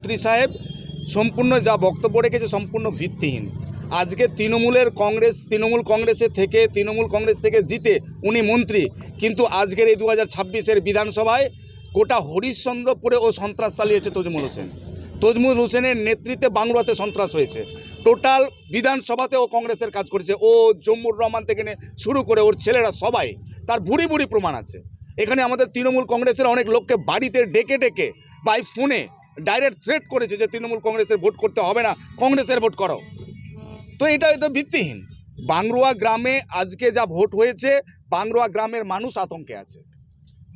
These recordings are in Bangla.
মন্ত্রী সাহেব সম্পূর্ণ যা বক্তব্য রেখেছে সম্পূর্ণ ভিত্তিহীন। আজকে তৃণমূল কংগ্রেস থেকে জিতে উনি মন্ত্রী, কিন্তু আজকের এই 2026-এর বিধানসভায় গোটা হরিশ্চন্দ্রপুরে ও সন্ত্রাস চালিয়েছে তজমুল হোসেনের নেতৃত্বে বাংলাতে সন্ত্রাস হয়েছে। টোটাল বিধানসভাতে ও কংগ্রেসের কাজ করেছে। ও জম্মুর রহমান থেকে শুরু করে ওর ছেলেরা সবাই, তার ভুড়ি প্রমাণ আছে। এখানে আমাদের তৃণমূল কংগ্রেসের অনেক লোককে বাড়িতে ডেকে বাই ফোনে ডাইরেক্ট থ্রেট করেছে যে তৃণমূল কংগ্রেসের ভোট করতে হবে না, কংগ্রেসের ভোট করো। তো এটা ভিত্তিহীন। বাংরুয়া গ্রামে আজকে যা ভোট হয়েছে, বাংরুয়া গ্রামের মানুষ আতঙ্কে আছে।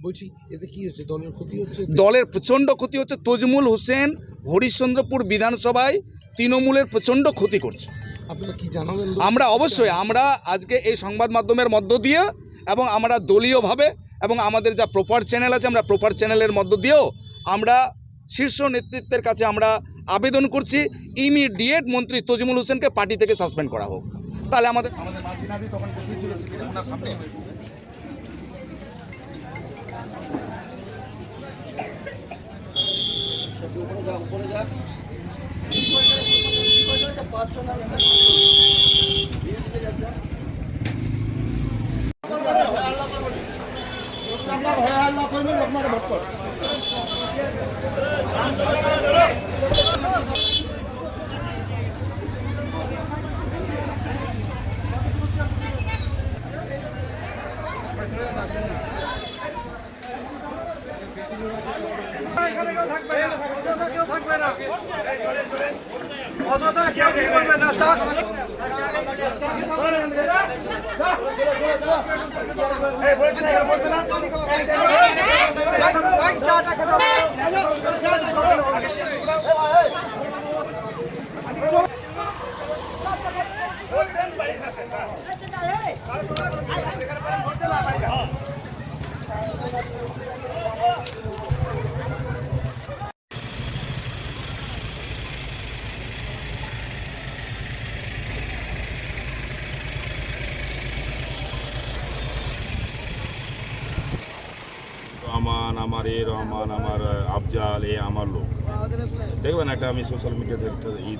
বলছি এতে কি হচ্ছে? দলের ক্ষতি হচ্ছে? দলের প্রচণ্ড ক্ষতি হচ্ছে। তজমুল হোসেন হরিশ্চন্দ্রপুর বিধানসভায় তৃণমূলের প্রচণ্ড ক্ষতি করছে। আপনারা কি জানাবেন? আমরা আজকে এই সংবাদ মাধ্যমের মধ্য দিয়ে এবং আমরা দলীয়ভাবে এবং আমাদের যা প্রপার চ্যানেল আছে, আমরা প্রপার চ্যানেলের মধ্য দিয়েও আমরা শীর্ষ নেতৃত্বের কাছে আমরা আবেদন করছি ইমিডিয়েট মন্ত্রী তজমুল হোসেনকে পার্টি থেকে সাসপেন্ড করা হোক। তাহলে আমাদের রহমান, আমার রহমান, আমার আফজাল, আমার লোক দেখবেন একটা আমি সোশ্যাল মিডিয়াতে একটা দেখি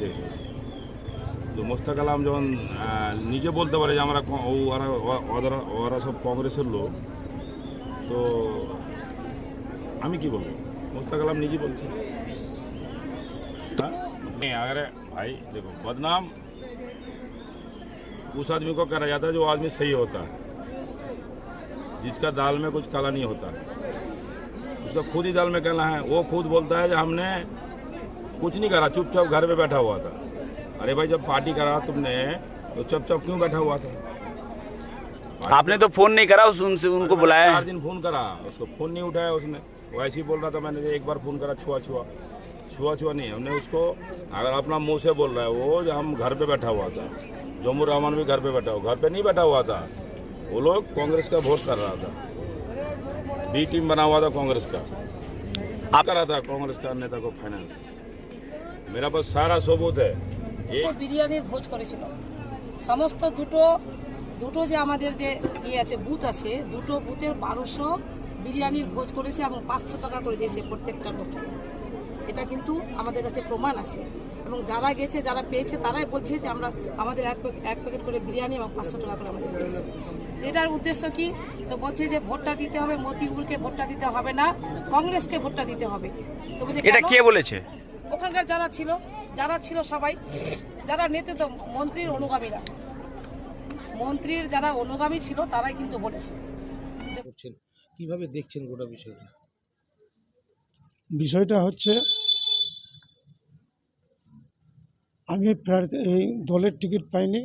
তো মোস্তাক আলম যখন নিজে বলতে পারে যে আমরা ওরা সব কংগ্রেসের লোক, তো আমি কি বলবো? মোস্তাক আলম নিজে বলছে। अरे भाई देखो, बदनाम उस आदमी को करा जाता है जो आदमी सही होता है, जिसका दाल में कुछ काला नहीं होता। उसका खुद ही दाल में कहना है। वो खुद बोलता है कि हमने कुछ नहीं करा, चुपचाप घर पे बैठा हुआ था। अरे भाई, जब पार्टी करा तुमने तो चुपचाप क्यों बैठा हुआ था? आपने तो फोन नहीं करा उनसे, उनको बुलाया? 4 दिन फोन करा, उसको फोन नहीं उठाया उसने। वो ऐसे ही बोल रहा था मैंने एक बार फोन करा, छुआ नहीं। हमने उसको अगर अपना मुंह से बोल रहा है वो, जो हम घर पे बैठा हुआ था, जम्मू रहमान भी घर पे बैठा हुआ, घर पे नहीं बैठा हुआ था। वो लोग कांग्रेस का वोट कर रहा था, बी टीम बना हुआ था कांग्रेस का। आप कर रहा था कांग्रेस का नेता को फाइनेंस। मेरा पास सारा सबूत है। বিরিয়ানির ভোজ করেছিল সমস্ত দুটো যে আমাদের যে আছে বুথ আছে, দুটো বুথের 1200 বিরিয়ানির ভোজ করেছে এবং 500 টাকা করে দিয়েছে প্রত্যেকটা লোককে। এটা কিন্তু আমাদের কাছে প্রমাণ আছে এবং যারা গেছে, যারা পেয়েছে, তারাই বলছে যে আমরা আমাদের এক প্যাকেট করে বিরিয়ানি এবং 500 টাকা করে আমাদের দিয়েছে। এটার উদ্দেশ্য কি? তো বলছে যে ভোটটা দিতে হবে মতিউরকে, ভোটটা দিতে হবে না, কংগ্রেসকে ভোটটা দিতে হবে। তো এটা কে বলেছে? ওখানকার যারা ছিল সবাই, যারা নেতৃত্ব মন্ত্রীর অনুগামীরা, মন্ত্রীর যারা অনুগামী ছিল তারাই কিন্তু বলেছে। কিভাবে দেখছেন গোটা বিষয়টা? বিষয়টা হচ্ছে, আমি এই দলের টিকিট পাইনি,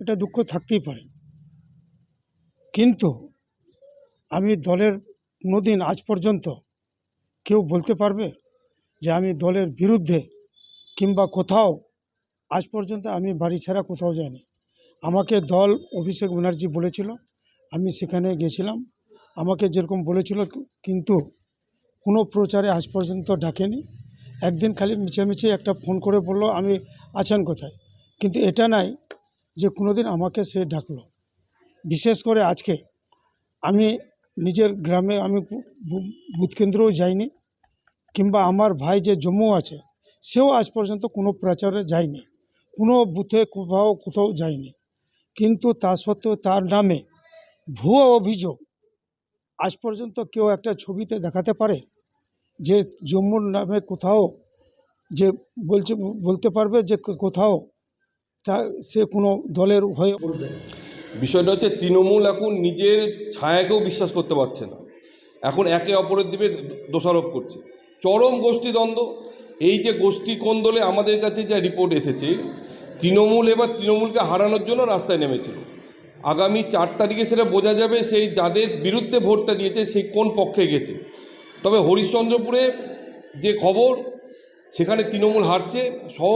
এটা দুঃখ থাকতেই পারে, কিন্তু আমি দলের কোনোদিন আজ পর্যন্ত কেউ বলতে পারবে যে আমি দলের বিরুদ্ধে কিংবা কোথাও আজ পর্যন্ত আমি বাড়ি ছাড়া কোথাও যাইনি। আমাকে দল অভিষেক ব্যানার্জি বলেছিল, আমি সেখানে গেছিলাম, আমাকে যেরকম বলেছিল, কিন্তু কোনো প্রচারে আজ পর্যন্ত ডাকেনি। একদিন খালি মিছামিছি একটা ফোন করে বললো আমি আছেন কোথায়, কিন্তু এটা নাই যে কোনোদিন আমাকে সে ডাকলো। বিশেষ করে আজকে আমি নিজের গ্রামে আমি বুথ কেন্দ্রেও যাইনি, কিংবা আমার ভাই যে জম্মু আছে সেও আজ পর্যন্ত কোনো প্রচারে যায়নি, কোনো বুথে কোথাও যায়নি। কিন্তু তা সত্ত্বেও তার নামে ভুয়ো অভিযোগ আজ পর্যন্ত কেউ একটা ছবিতে দেখাতে পারে যে জম্মুর নামে কোথাও যে বলতে পারবে যে কোথাও তা সে কোনো দলের হয়ে বিষয়টা হচ্ছে তৃণমূল এখন নিজের ছায়াকেও বিশ্বাস করতে পারছে না, এখন একে অপরের দিকে দোষারোপ করছে, চরম গোষ্ঠীদ্বন্দ্ব। এই যে গোষ্ঠী কোন্দলে আমাদের কাছে যা রিপোর্ট এসেছে, তৃণমূল এবার তৃণমূলকে হারানোর জন্য রাস্তায় নেমেছিল। আগামী 4 তারিখে সেটা বোঝা যাবে সেই যাদের বিরুদ্ধে ভোটটা দিয়েছে সেই কোন পক্ষে গেছে। তবে হরিশ্চন্দ্রপুরে যে খবর, সেখানে তৃণমূল হারছে সহ